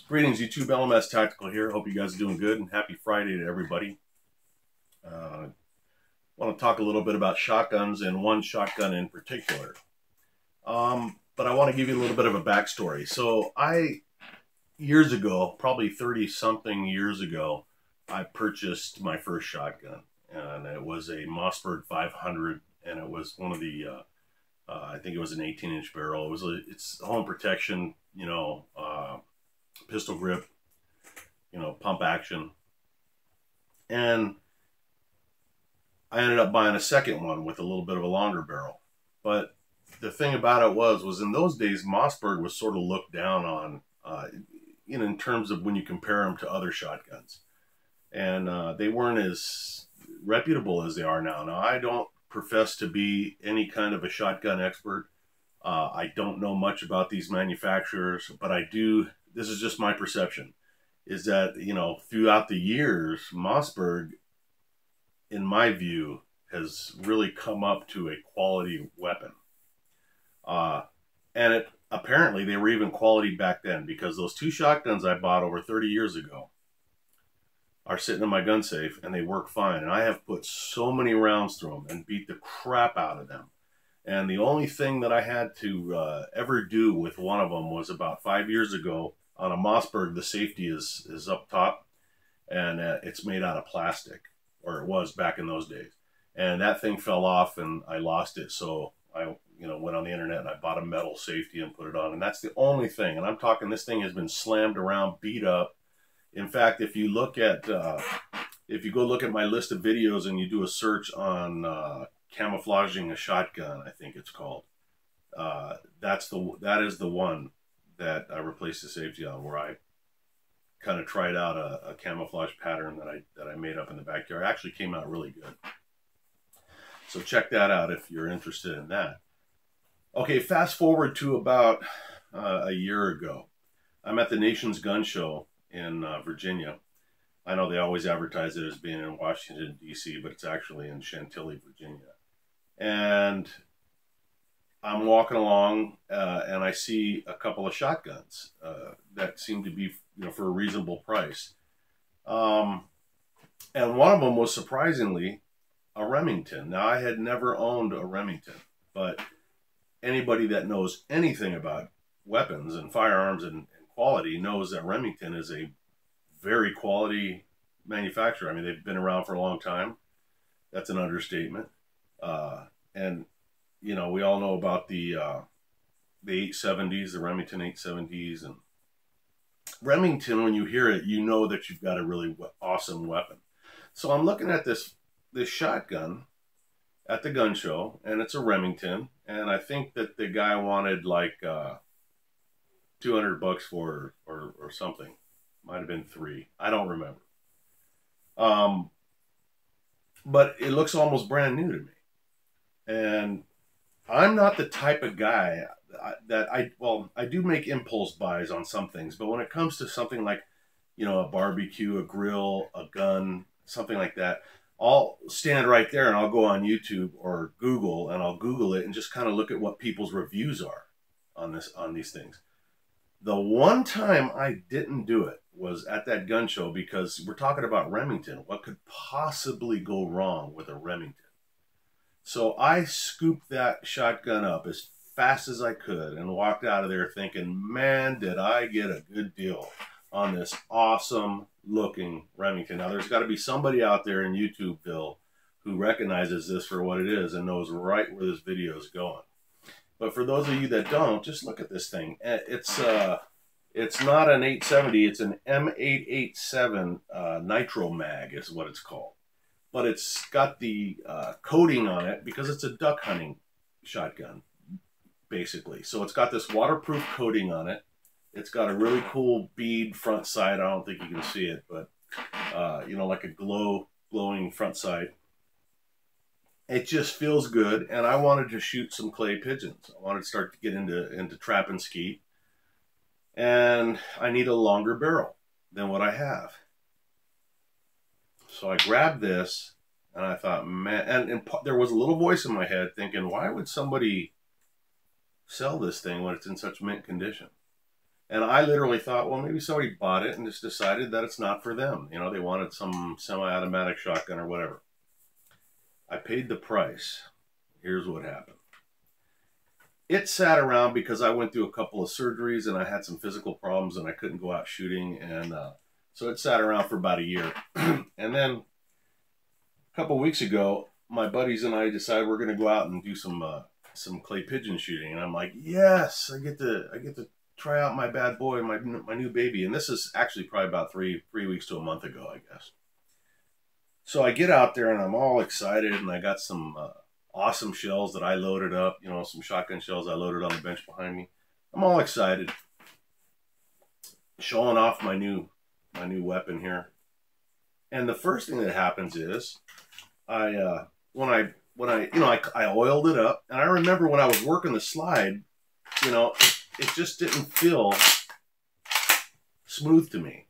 Greetings, YouTube. LMS Tactical here. Hope you guys are doing good, and happy Friday to everybody. I want to talk a little bit about shotguns and one shotgun in particular. But I want to give you a little bit of a backstory. So years ago, probably 30-something years ago, I purchased my first shotgun. And it was a Mossberg 500, and it was one of the, I think it was an 18-inch barrel. It's home protection, pistol grip, pump action. And I ended up buying a second one with a little bit of a longer barrel. But the thing about it was in those days, Mossberg was sort of looked down on, in terms of when you compare them to other shotguns. And they weren't as reputable as they are now. Now, I don't profess to be any kind of a shotgun expert. I don't know much about these manufacturers, but I do. This is just my perception, is that, throughout the years, Mossberg, in my view, has really come up to a quality weapon. And apparently they were even quality back then, because those two shotguns I bought over 30 years ago are sitting in my gun safe, and they work fine. And I have put so many rounds through them and beat the crap out of them. And the only thing that I had to ever do with one of them was about 5 years ago. On a Mossberg, the safety is up top, and it's made out of plastic, or it was back in those days. And that thing fell off, and I lost it. So I, went on the internet and I bought a metal safety and put it on. And that's the only thing. And I'm talking, this thing has been slammed around, beat up. In fact, if you look at, if you go look at my list of videos and you do a search on camouflaging a shotgun, I think it's called, that is the one that I replaced the safety on, where I kind of tried out a camouflage pattern that I made up in the backyard. It actually came out really good. So check that out if you're interested in that. Okay, fast forward to about a year ago. I'm at the Nation's Gun Show in Virginia. I know they always advertise it as being in Washington, D.C., but it's actually in Chantilly, Virginia. And I'm walking along, and I see a couple of shotguns that seem to be, for a reasonable price. And one of them was surprisingly a Remington. Now, I had never owned a Remington, but anybody that knows anything about weapons and firearms and quality knows that Remington is a very quality manufacturer. I mean, they've been around for a long time. That's an understatement. And we all know about the 870s, the Remington 870s, and Remington. When you hear it, you know that you've got a really awesome weapon. So I'm looking at this shotgun at the gun show, and it's a Remington, and I think that the guy wanted like $200 for it, or something. Might have been $300. I don't remember. But it looks almost brand new to me, and I'm not the type of guy I do make impulse buys on some things, but when it comes to something like, a barbecue, a grill, a gun, something like that, I'll stand right there and I'll go on YouTube or Google, and I'll Google it and just kind of look at what people's reviews are on these things. The one time I didn't do it was at that gun show, because we're talking about Remington. What could possibly go wrong with a Remington? So I scooped that shotgun up as fast as I could and walked out of there thinking, man, did I get a good deal on this awesome looking Remington. Now, there's got to be somebody out there in YouTubeville who recognizes this for what it is and knows right where this video is going. But for those of you that don't, just look at this thing. It's not an 870, it's an M887 NitroMag is what it's called. But it's got the coating on it because it's a duck hunting shotgun, basically. So it's got this waterproof coating on it. It's got a really cool bead front sight. I don't think you can see it, but like a glowing front sight. It just feels good, and I wanted to shoot some clay pigeons. I wanted to start to get into trap and skeet, and I need a longer barrel than what I have. So I grabbed this, and I thought, man, and there was a little voice in my head thinking, why would somebody sell this thing when it's in such mint condition? And I literally thought, well, maybe somebody bought it and just decided that it's not for them. You know, they wanted some semi-automatic shotgun or whatever. I paid the price. Here's what happened. It sat around because I went through a couple of surgeries and I had some physical problems and I couldn't go out shooting. And so it sat around for about a year. And then a couple of weeks ago, my buddies and I decided we're going to go out and do some clay pigeon shooting. And I'm like, yes, I get to try out my bad boy, my new baby. And this is actually probably about three weeks to a month ago, I guess. So I get out there and I'm all excited, and I got some awesome shells that I loaded up, you know, some shotgun shells I loaded on the bench behind me. I'm all excited, showing off my new weapon here. And the first thing that happens is when I oiled it up, and I remember when I was working the slide, you know, it just didn't feel smooth to me.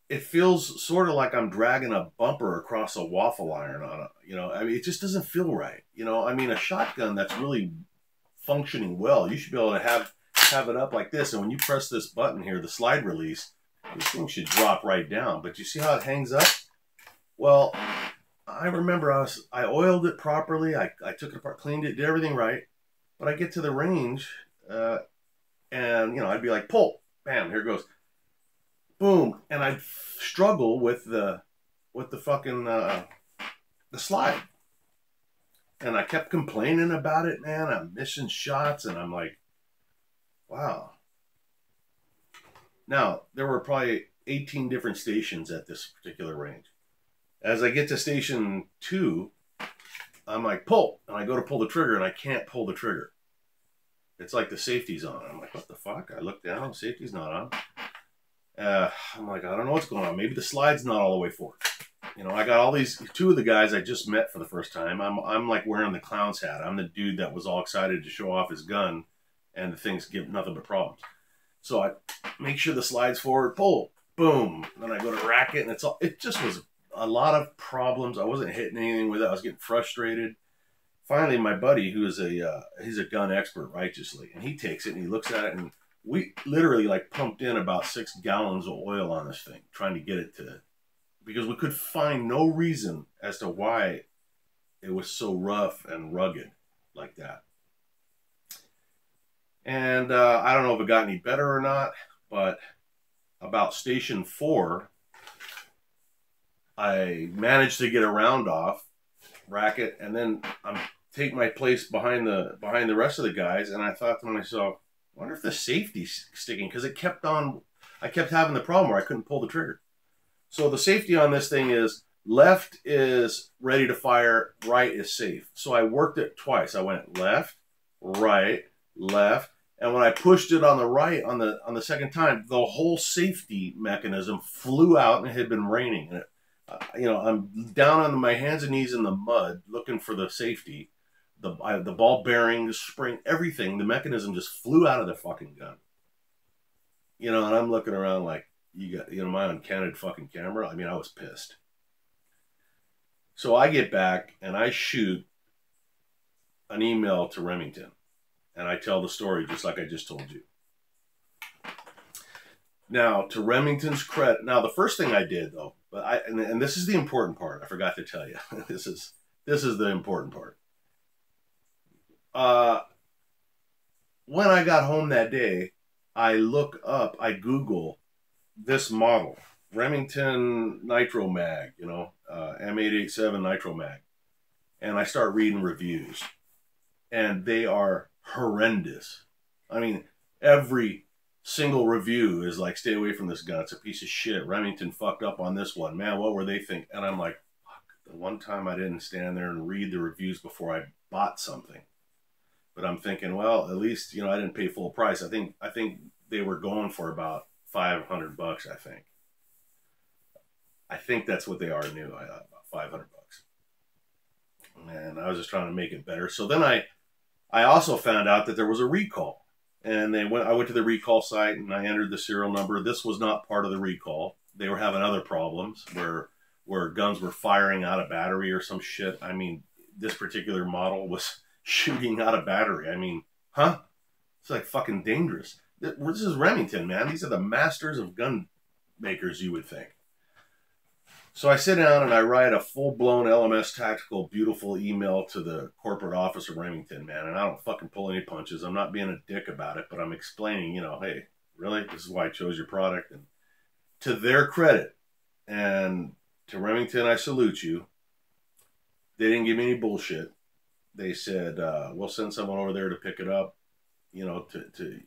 It feels sort of like I'm dragging a bumper across a waffle iron on it. You know, I mean, it just doesn't feel right. You know, I mean, a shotgun that's really functioning well, you should be able to have it up like this. And when you press this button here, the slide release, this thing should drop right down. But you see how it hangs up? Well, I remember I oiled it properly. I took it apart, cleaned it, did everything right. But I get to the range, and you know, I'd be like, pull, bam, here it goes. Boom, and I'd struggle with the fucking the slide, and I kept complaining about it, man. I'm missing shots, and I'm like, wow. Now there were probably 18 different stations at this particular range. As I get to station 2, I'm like, pull, and I go to pull the trigger, and I can't pull the trigger. It's like the safety's on. I'm like, what the fuck? I look down, safety's not on. I'm like, I don't know what's going on. Maybe the slide's not all the way forward. You know, I got all these, 2 of the guys I just met for the first time. I'm like wearing the clown's hat. I'm the dude that was all excited to show off his gun, and the things give nothing but problems. So I make sure the slide's forward, pull, boom. Then I go to rack it, and it just was a lot of problems. I wasn't hitting anything with it. I was getting frustrated. Finally, my buddy, who is he's a gun expert, righteously, and he takes it and he looks at it, and we literally like pumped in about 6 gallons of oil on this thing, trying to get it to, because we could find no reason as to why it was so rough and rugged like that. And I don't know if it got any better or not, but about station 4, I managed to get a round off, rack it, and then take my place behind the rest of the guys, and I thought to myself, I wonder if the safety's sticking, because I kept having the problem where I couldn't pull the trigger. So the safety on this thing is left is ready to fire, right is safe. So I worked it twice. I went left, right, left, and when I pushed it on the right on the second time, the whole safety mechanism flew out, and it had been raining. And you know, I'm down on my hands and knees in the mud looking for the safety. The ball bearing, the spring, everything, the mechanism just flew out of the fucking gun. You know, and I'm looking around like, you know, my uncanny fucking camera. I mean, I was pissed. So I get back and I shoot an email to Remington, and I tell the story just like I just told you. Now, to Remington's credit, now the first thing I did though, and this is the important part. I forgot to tell you. This is the important part. When I got home that day, I Google this model, Remington NitroMag, you know, M887 NitroMag, and I start reading reviews, and they are horrendous. I mean, every single review is like, stay away from this gun. It's a piece of shit. Remington fucked up on this one. Man, what were they thinking? And I'm like, fuck, the one time I didn't stand there and read the reviews before I bought something. But I'm thinking, well, at least, you know, I didn't pay full price. I think they were going for about $500. I think that's what they are new. About $500. And I was just trying to make it better. So then I also found out that there was a recall, and I went to the recall site and I entered the serial number. This was not part of the recall. They were having other problems where guns were firing out of battery or some shit. I mean, this particular model was shooting out of battery. I mean, huh? It's like fucking dangerous. This is Remington, man. These are the masters of gun makers, you would think. So I sit down and I write a full-blown LMS tactical, beautiful email to the corporate office of Remington, man. And I don't fucking pull any punches. I'm not being a dick about it, but I'm explaining, you know, hey, really? This is why I chose your product. And to their credit, and to Remington, I salute you. They didn't give me any bullshit. They said, we'll send someone over there to pick it up, you know, to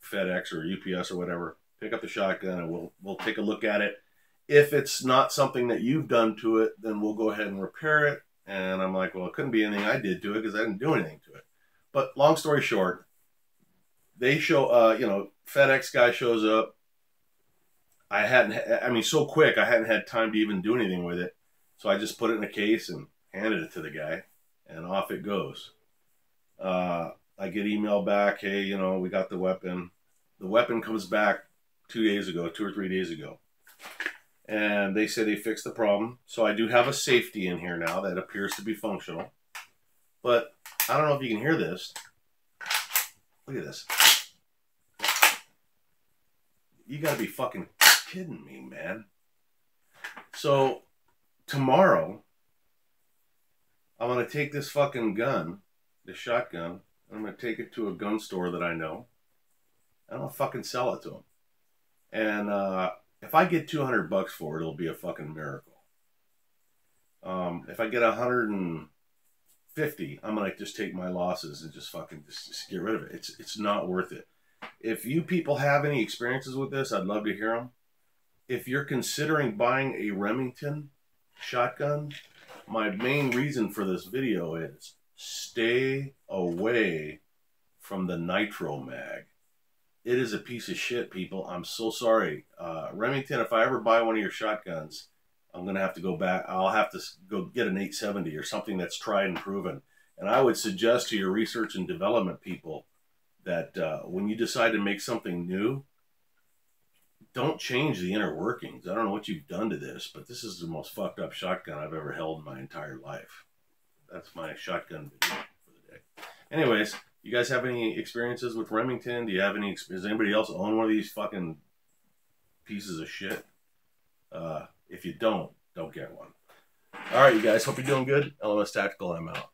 FedEx or UPS or whatever. Pick up the shotgun and we'll take a look at it. If it's not something that you've done to it, then we'll go ahead and repair it. And I'm like, well, it couldn't be anything I did to it because I didn't do anything to it. But long story short, they show, you know, FedEx guy shows up. I mean, so quick, I hadn't had time to even do anything with it. So I just put it in a case and handed it to the guy, and off it goes. I get email back, hey, you know, we got the weapon. The weapon comes back 2 or 3 days ago. And they say they fixed the problem. So I do have a safety in here now that appears to be functional. But I don't know if you can hear this. Look at this. You gotta be fucking kidding me, man. So tomorrow, I'm gonna take this fucking gun, this shotgun, and I'm gonna take it to a gun store that I know. And I'm gonna fucking sell it to them. And if I get $200 for it, it'll be a fucking miracle. If I get 150, I'm gonna just take my losses and just fucking just get rid of it. It's not worth it. If you people have any experiences with this, I'd love to hear them. If you're considering buying a Remington shotgun, my main reason for this video is stay away from the NitroMag. It is a piece of shit, people. I'm so sorry. Remington, if I ever buy one of your shotguns, I'm going to have to go back. I'll have to go get an 870 or something that's tried and proven. And I would suggest to your research and development people that when you decide to make something new, don't change the inner workings. I don't know what you've done to this, but this is the most fucked up shotgun I've ever held in my entire life. That's my shotgun video for the day. Anyways, you guys have any experiences with Remington? Do you have any? Does anybody else own one of these fucking pieces of shit? If you don't get one. All right, you guys. Hope you're doing good. LMS Tactical, I'm out.